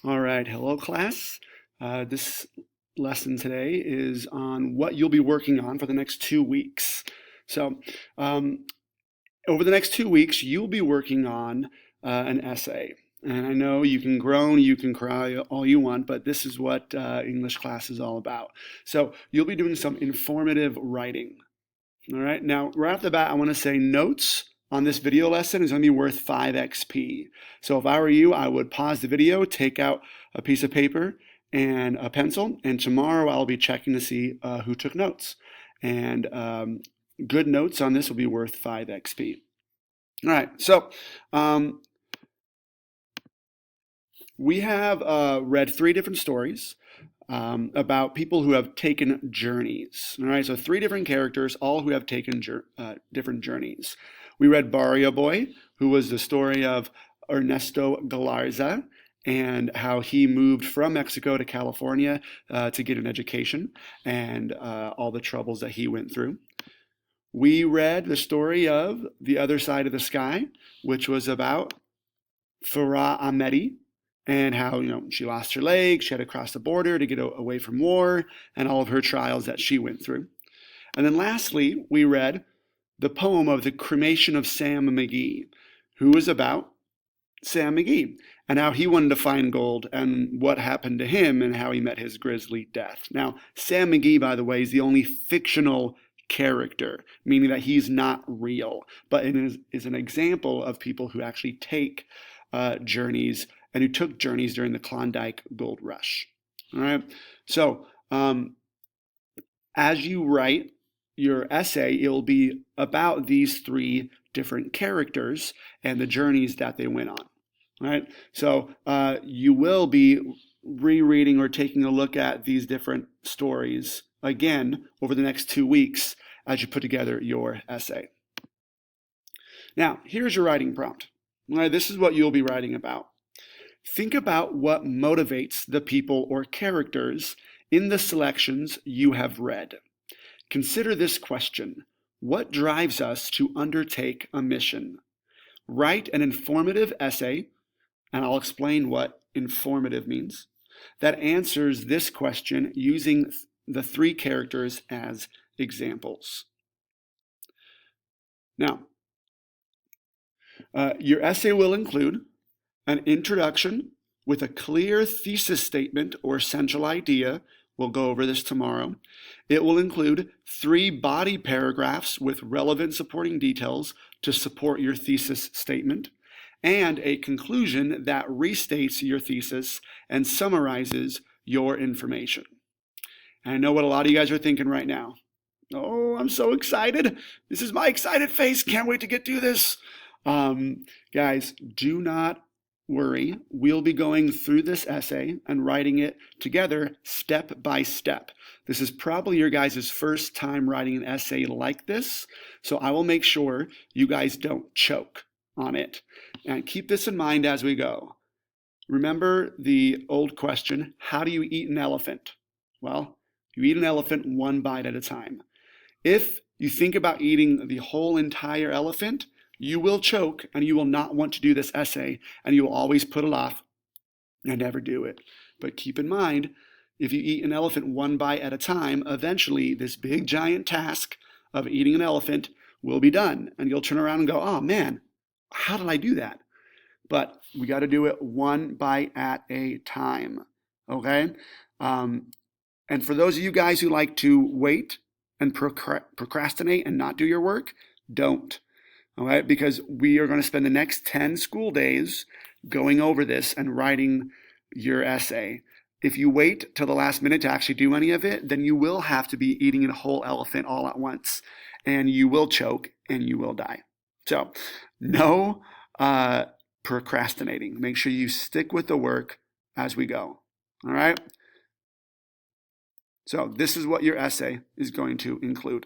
All right, hello class. This lesson today is on what you'll be working on for the next 2 weeks. So, um, over the next 2 weeks, you'll be working on an essay. And I know you can groan, you can cry all you want, but this is what English class is all about. So, you'll be doing some informative writing. All right, now right off the bat, I want to say notes on this video lesson is going to be worth 5 XP. So if I were you, I would pause the video, take out a piece of paper and a pencil, and tomorrow I'll be checking to see who took notes. And good notes on this will be worth 5 XP. All right, so we have read 3 different stories about people who have taken journeys. All right, so 3 different characters, all who have taken different journeys. We read Barrio Boy, who was the story of Ernesto Galarza and how he moved from Mexico to California to get an education and all the troubles that he went through. We read the story of The Other Side of the Sky, which was about Farah Ahmedi, and how she lost her leg, she had to cross the border to get away from war, and all of her trials that she went through. And then lastly, we read the poem of The Cremation of Sam McGee, who was about Sam McGee and how he wanted to find gold and what happened to him and how he met his grisly death. Now, Sam McGee, by the way, is the only fictional character, meaning that he's not real, but it is an example of people who actually take journeys and who took journeys during the Klondike Gold Rush. All right. So as you write your essay, it'll be about these 3 different characters and the journeys that they went on. All right. So you will be rereading or taking a look at these different stories again over the next 2 weeks as you put together your essay. Now, here's your writing prompt. All right, this is what you'll be writing about. Think about what motivates the people or characters in the selections you have read. Consider this question: what drives us to undertake a mission? Write an informative essay, and I'll explain what informative means, that answers this question using the 3 characters as examples. Now, your essay will include an introduction with a clear thesis statement or central idea. We'll go over this tomorrow. It will include 3 body paragraphs with relevant supporting details to support your thesis statement, and a conclusion that restates your thesis and summarizes your information. And I know what a lot of you guys are thinking right now. Oh, I'm so excited. This is my excited face. Can't wait to get to this. Guys, do not worry. We'll be going through this essay and writing it together step by step. This is probably your guys' first time writing an essay like this, so I will make sure you guys don't choke on it. And keep this in mind as we go. Remember the old question, how do you eat an elephant? Well, you eat an elephant 1 bite at a time. If you think about eating the whole entire elephant, you will choke and you will not want to do this essay, and you will always put it off and never do it. But keep in mind, if you eat an elephant 1 bite at a time, eventually this big giant task of eating an elephant will be done, and you'll turn around and go, oh man, how did I do that? But we got to do it 1 bite at a time, okay? And for those of you guys who like to wait and procrastinate and not do your work, don't. All right, because we are going to spend the next 10 school days going over this and writing your essay. If you wait till the last minute to actually do any of it, then you will have to be eating a whole elephant all at once, and you will choke and you will die. So, no procrastinating. Make sure you stick with the work as we go. All right? So, this is what your essay is going to include.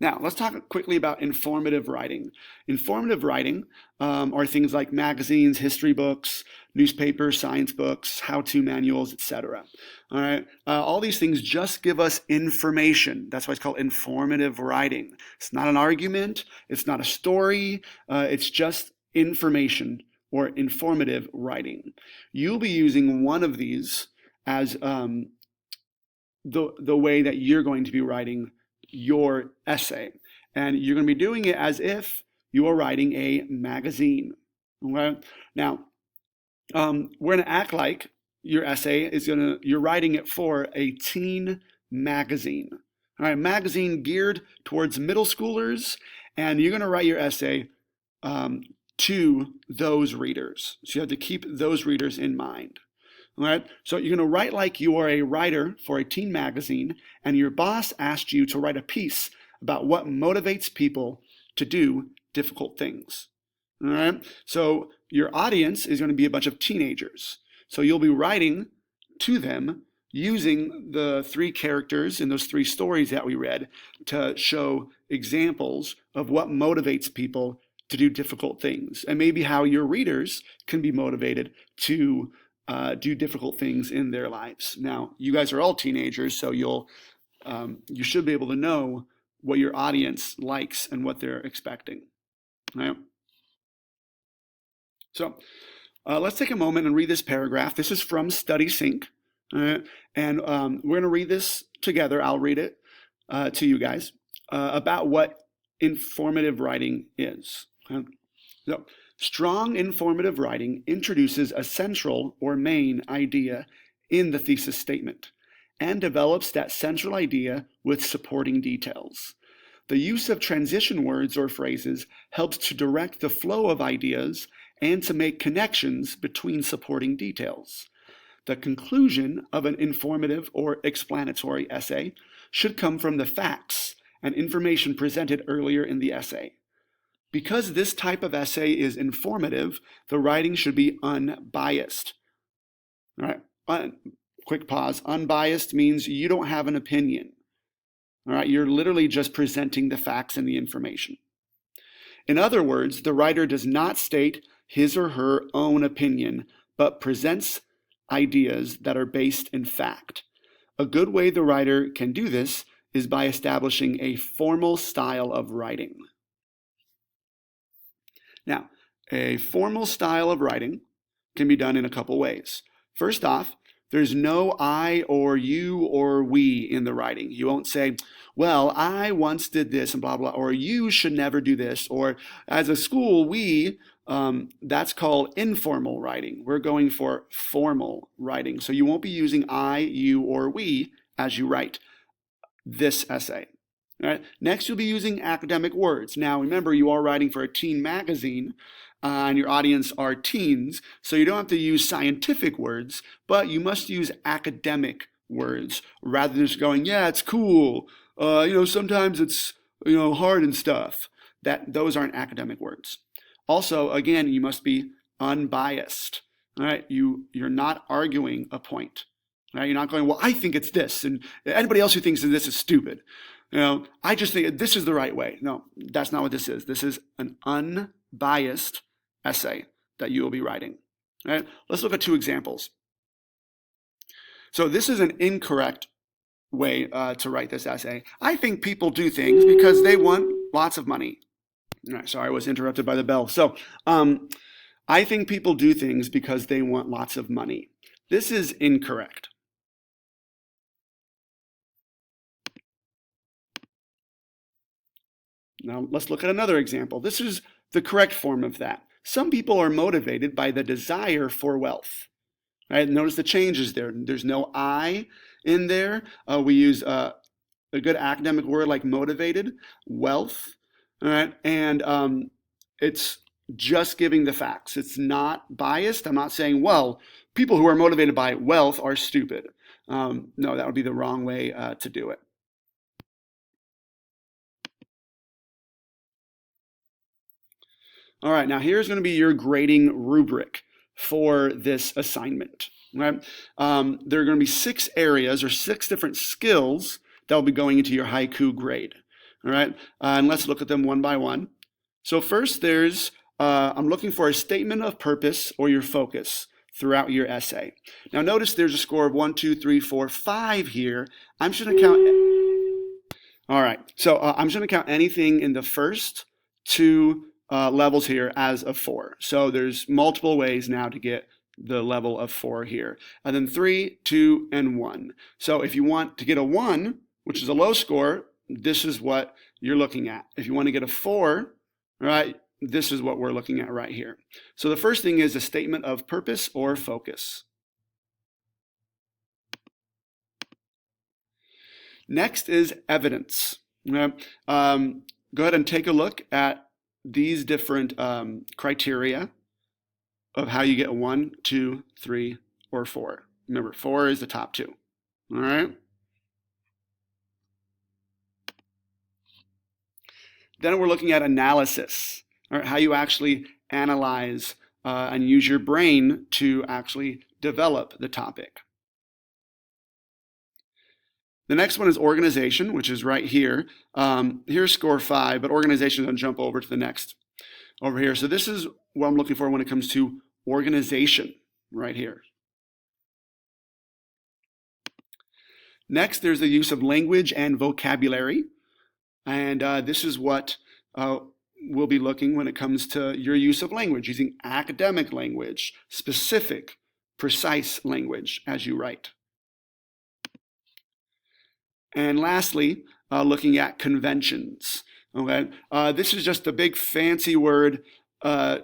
Now, let's talk quickly about informative writing. Informative writing are things like magazines, history books, newspapers, science books, how-to manuals, etc. All right, all these things just give us information. That's why it's called informative writing. It's not an argument. It's not a story. It's just information or informative writing. You'll be using one of these as the way that you're going to be writing your essay. And you're going to be doing it as if you are writing a magazine. Okay? Now, we're going to act like your essay is you're writing it for a teen magazine. All right, magazine geared towards middle schoolers, and you're going to write your essay to those readers. So you have to keep those readers in mind. All right, so you're going to write like you are a writer for a teen magazine, and your boss asked you to write a piece about what motivates people to do difficult things. All right, so your audience is going to be a bunch of teenagers. So you'll be writing to them using the 3 characters in those 3 stories that we read to show examples of what motivates people to do difficult things, and maybe how your readers can be motivated to do difficult things in their lives. Now, you guys are all teenagers, so you should be able to know what your audience likes and what they're expecting. Right? So let's take a moment and read this paragraph. This is from Study Sync, and we're going to read this together. I'll read it to you guys about what informative writing is. Okay? So, strong informative writing introduces a central or main idea in the thesis statement and develops that central idea with supporting details. The use of transition words or phrases helps to direct the flow of ideas and to make connections between supporting details. The conclusion of an informative or explanatory essay should come from the facts and information presented earlier in the essay. Because this type of essay is informative, the writing should be unbiased. All right, quick pause. Unbiased means you don't have an opinion. All right, you're literally just presenting the facts and the information. In other words, the writer does not state his or her own opinion, but presents ideas that are based in fact. A good way the writer can do this is by establishing a formal style of writing. Now, a formal style of writing can be done in a couple ways. First off, there's no I or you or we in the writing. You won't say, well, I once did this and blah, blah, or you should never do this, or as a school, we, that's called informal writing. We're going for formal writing. So you won't be using I, you, or we as you write this essay. All right. Next, you'll be using academic words. Now, remember, you are writing for a teen magazine, and your audience are teens, so you don't have to use scientific words, but you must use academic words rather than just going, yeah, it's cool. Sometimes it's hard and stuff. Those aren't academic words. Also, again, you must be unbiased. All right. You're not arguing a point. Right? You're not going, well, I think it's this, and anybody else who thinks that this is stupid. I just think this is the right way. No, that's not what this is. This is an unbiased essay that you will be writing. All right? Let's look at 2 examples. So this is an incorrect way to write this essay. I think people do things because they want lots of money. All right, sorry, I was interrupted by the bell. So I think people do things because they want lots of money. This is incorrect. Now let's look at another example. This is the correct form of that. Some people are motivated by the desire for wealth. Right? Notice the changes there. There's no I in there. We use a good academic word like motivated, wealth. All right? And it's just giving the facts. It's not biased. I'm not saying, well, people who are motivated by wealth are stupid. No, that would be the wrong way to do it. All right, now here's going to be your grading rubric for this assignment. Right? There are going to be 6 areas or 6 different skills that will be going into your haiku grade. All right, and let's look at them one by one. So first, there's I'm looking for a statement of purpose or your focus throughout your essay. Now notice there's a score of 1, 2, 3, 4, 5 here. I'm just going to count. All right, so I'm just going to count anything in the first 2 levels here as of 4. So there's multiple ways now to get the level of 4 here. And then 3, 2, and 1. So if you want to get a 1, which is a low score, this is what you're looking at. If you want to get a 4, right, this is what we're looking at right here. So the first thing is a statement of purpose or focus. Next is evidence. Go ahead and take a look at these different criteria of how you get 1, 2, 3, or 4. Remember, 4 is the top 2. All right? Then we're looking at analysis, all right, how you actually analyze and use your brain to actually develop the topic. The next one is organization, which is right here. Here's score 5, but organization is going to jump over to the next over here. So this is what I'm looking for when it comes to organization right here. Next, there's the use of language and vocabulary. And this is what we'll be looking when it comes to your use of language, using academic language, specific, precise language as you write. And lastly, looking at conventions. Okay, this is just a big fancy word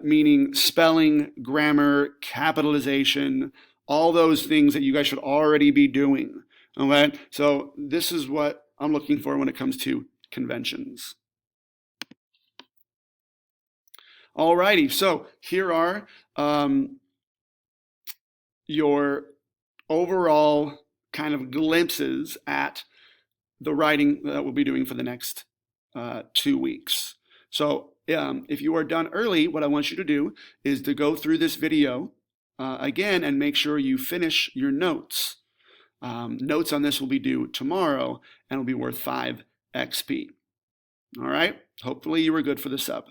meaning spelling, grammar, capitalization, all those things that you guys should already be doing. Okay, so this is what I'm looking for when it comes to conventions. Alrighty, so here are your overall kind of glimpses at the writing that we'll be doing for the next 2 weeks. So if you are done early, what I want you to do is to go through this video again and make sure you finish your notes. Notes on this will be due tomorrow and will be worth 5 XP. All right, hopefully you were good for the sub.